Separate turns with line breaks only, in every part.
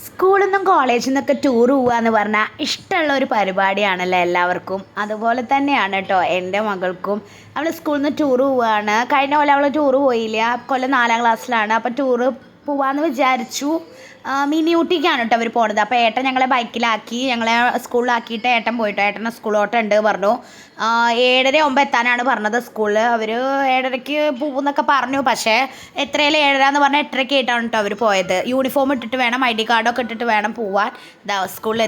സ്കൂളിൽ നിന്നും കോളേജിൽ നിന്നൊക്കെ ടൂർ പോവുക എന്ന് പറഞ്ഞാൽ ഇഷ്ടമുള്ള ഒരു പരിപാടിയാണല്ലോ എല്ലാവർക്കും. അതുപോലെ തന്നെയാണ് കേട്ടോ എൻ്റെ മകൾക്കും. അവൾ സ്കൂളിൽ നിന്ന് ടൂർ പോവുകയാണ്. കഴിഞ്ഞ കൊല്ലം അവൾ ടൂർ പോയില്ല, കൊല്ലം 4ാം ക്ലാസ്സിലാണ്. അപ്പോൾ ടൂറ് പോവാമെന്ന് വിചാരിച്ചു. മിനി ഊട്ടിക്കാണ് കേട്ടോ അവർ പോണത്. അപ്പോൾ ഏട്ടൻ ഞങ്ങളെ ബൈക്കിലാക്കി, ഞങ്ങളെ സ്കൂളിലാക്കിയിട്ട് ഏട്ടൻ പോയിട്ടോ. ഏട്ടൻ്റെ സ്കൂൾ ഓട്ടം ഉണ്ട് പറഞ്ഞു. 7:30 എത്താനാണ് പറഞ്ഞത് സ്കൂളിൽ. അവർ 7:30 പോകുമെന്നൊക്കെ പറഞ്ഞു. പക്ഷേ എത്രയായാലും 7:30 എന്ന് പറഞ്ഞാൽ 8:30 ആയിട്ടാണ് കേട്ടോ അവർ പോയത്. യൂണിഫോം ഇട്ടിട്ട് വേണം, ID കാർഡൊക്കെ ഇട്ടിട്ട് വേണം പോവാൻ. സ്കൂളിൽ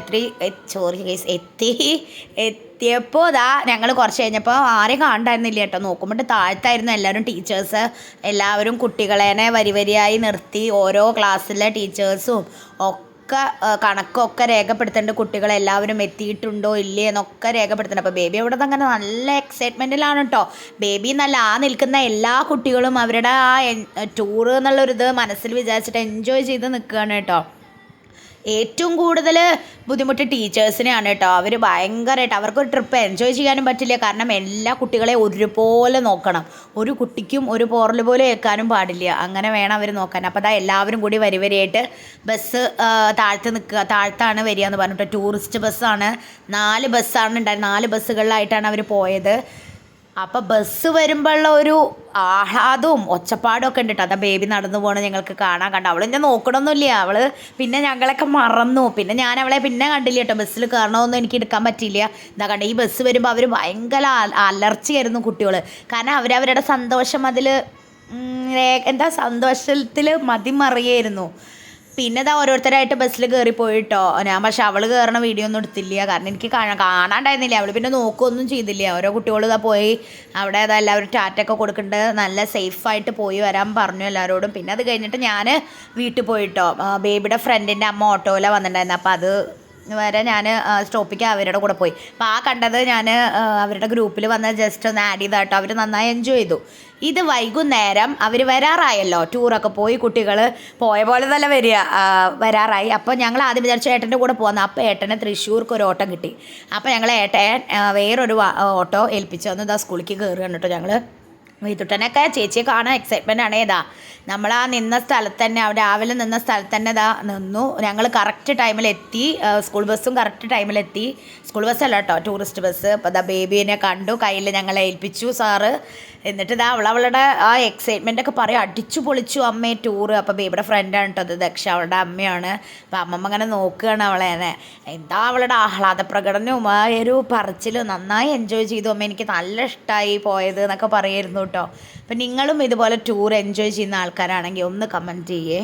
എത്തിയപ്പോൾ ഞങ്ങൾ കുറച്ച് കഴിഞ്ഞപ്പോൾ ആരെയും കാണണ്ടായിരുന്നില്ല കേട്ടോ. നോക്കുമ്പോൾ താഴത്തായിരുന്നു എല്ലാവരും ടീച്ചേഴ്സ്. എല്ലാവരും കുട്ടികളെ വരിയായി നിർത്തി ഓരോ ക്ലാസ്സിലെ ടീച്ചേഴ്സും ഒക്കെ കണക്കൊക്കെ രേഖപ്പെടുത്തേണ്ട, കുട്ടികളെല്ലാവരും എത്തിയിട്ടുണ്ടോ ഇല്ലേ എന്നൊക്കെ രേഖപ്പെടുത്തണം. അപ്പോൾ ബേബി അവിടെ അങ്ങനെ നല്ല എക്സൈറ്റ്മെൻറ്റിലാണ് കേട്ടോ. ബേബി എന്നല്ല, നിൽക്കുന്ന എല്ലാ കുട്ടികളും അവരുടെ ടൂറ് എന്നുള്ളൊരിത് മനസ്സിൽ വിചാരിച്ചിട്ട് എൻജോയ് ചെയ്ത് നിൽക്കുകയാണ് കേട്ടോ. ഏറ്റവും കൂടുതൽ ബുദ്ധിമുട്ട് ടീച്ചേഴ്സിനെയാണ് കേട്ടോ. അവർ ഭയങ്കരമായിട്ട് അവർക്കൊരു ട്രിപ്പ് എൻജോയ് ചെയ്യാനും പറ്റില്ല. കാരണം എല്ലാ കുട്ടികളെയും ഒരുപോലെ നോക്കണം. ഒരു കുട്ടിക്കും ഒരു പോറൽ പോലും ഏൽക്കാനും പാടില്ല. അങ്ങനെ വേണം അവർ നോക്കാൻ. അപ്പോൾ എല്ലാവരും കൂടി വരിയായിട്ട് ബസ് താഴത്താണ് വരിക എന്ന് പറഞ്ഞിട്ട് ടൂറിസ്റ്റ് ബസ്സാണ്. 4 ബസ്സാണ് ഉണ്ടായിരുന്നത്. 4 ബസ്സുകളിലായിട്ടാണ് അവർ പോയത്. അപ്പോൾ ബസ് വരുമ്പോഴുള്ള ഒരു ആഹ്ലാദവും ഒച്ചപ്പാടും ഒക്കെ ഉണ്ട് കേട്ടോ. അതാ ബേബി നടന്നു പോകണം ഞങ്ങൾക്ക് കാണാൻ കണ്ടു. അവൾ എന്നെ നോക്കണമൊന്നുമില്ല. അവൾ പിന്നെ ഞങ്ങളൊക്കെ മറന്നു. പിന്നെ ഞാൻ അവളെ പിന്നെ കണ്ടില്ല കേട്ടോ. ബസ്സിൽ കയറണമെന്നും എനിക്ക് എടുക്കാൻ പറ്റിയില്ല. എന്താ കണ്ട, ഈ ബസ് വരുമ്പോൾ അവർ ഭയങ്കര അലർച്ചയായിരുന്നു കുട്ടികൾ. കാരണം അവരവരുടെ സന്തോഷം സന്തോഷത്തിൽ മതിമറിയായിരുന്നു. പിന്നെ ഓരോരുത്തരായിട്ട് ബസ്സിൽ കയറിപ്പോയിട്ടോ. ഞാൻ പക്ഷെ അവൾ കയറണ വീഡിയോ ഒന്നും എടുത്തില്ല. കാരണം എനിക്ക് കാണാണ്ടായിരുന്നില്ല. അവൾ പിന്നെ നോക്കുകയൊന്നും ചെയ്തില്ല. ഓരോ കുട്ടികൾ പോയി അവിടെ എല്ലാവരും ടാറ്റൊക്കെ കൊടുക്കുന്നുണ്ട്. നല്ല സേഫായിട്ട് പോയി വരാൻ പറഞ്ഞു എല്ലാവരോടും. പിന്നെ അത് കഴിഞ്ഞിട്ട് ഞാൻ വീട്ടിൽ പോയിട്ടോ. ബേബിയുടെ ഫ്രണ്ടിൻ്റെ അമ്മ ഓട്ടോയിലാണ് വന്നിട്ടുണ്ടായിരുന്നു. അപ്പോൾ അത് വരെ ഞാൻ സ്റ്റോപ്പിക്ക് അവരുടെ കൂടെ പോയി. അപ്പോൾ കണ്ടത് ഞാൻ അവരുടെ ഗ്രൂപ്പിൽ വന്ന് ജസ്റ്റ് ഒന്ന് ആഡ് ചെയ്താട്ടോ. അവർ നന്നായി എൻജോയ് ചെയ്തു. ഇത് വൈകുന്നേരം അവർ വരാറായല്ലോ. ടൂറൊക്കെ പോയി കുട്ടികൾ പോയ പോലെ തന്നെ വരാറായി. അപ്പോൾ ഞങ്ങൾ ആദ്യം വിചാരിച്ചു ഏട്ടൻ്റെ കൂടെ പോകുന്നത്. അപ്പോൾ ഏട്ടന് തൃശ്ശൂർക്ക് ഒരു ഓട്ടം കിട്ടി. അപ്പോൾ ഞങ്ങൾ ഏട്ടൻ വേറൊരു ഓട്ടോ ഏൽപ്പിച്ചു വന്ന് സ്കൂളിലേക്ക് കയറുകയാണ് കേട്ടോ. ഞങ്ങൾ വീട്ടുട്ടനൊക്കെ ചേച്ചിയെ കാണാൻ എക്സൈറ്റ്മെൻ്റ് ആണ്. നമ്മൾ നിന്ന സ്ഥലത്ത് തന്നെ, രാവിലെ നിന്ന സ്ഥലത്ത് തന്നെ നിന്നു. ഞങ്ങൾ കറക്റ്റ് ടൈമിലെത്തി. സ്കൂൾ ബസ്സും കറക്റ്റ് ടൈമിലെത്തി. സ്കൂൾ ബസ്സല്ല കേട്ടോ, ടൂറിസ്റ്റ് ബസ്. അപ്പോൾ ബേബീനെ കണ്ടു, കയ്യിൽ ഞങ്ങളെ ഏൽപ്പിച്ചു സാറ്. എന്നിട്ട് അവളുടെ എക്സൈറ്റ്മെൻറ്റൊക്കെ പറയും, അടിച്ചു പൊളിച്ചു അമ്മയെ ടൂറ്. അപ്പോൾ ബേബിയുടെ ഫ്രണ്ടാണ് കേട്ടോ അത്, ദക്ഷ അവളുടെ അമ്മയാണ്. അപ്പോൾ അമ്മമ്മ അങ്ങനെ നോക്കുകയാണ് അവളെ. എന്താ അവളുടെ ആഹ്ലാദ പ്രകടനവും ഒരു പറച്ചിലും, നന്നായി എൻജോയ് ചെയ്തു അമ്മ, എനിക്ക് നല്ല ഇഷ്ടമായി പോയത് എന്നൊക്കെ പറയായിരുന്നു കേട്ടോ. അപ്പം നിങ്ങളും ഇതുപോലെ ടൂർ എൻജോയ് ചെയ്യുന്ന ആൾക്കാരാണെങ്കിൽ ഒന്ന് കമൻറ്റ് ചെയ്യേ.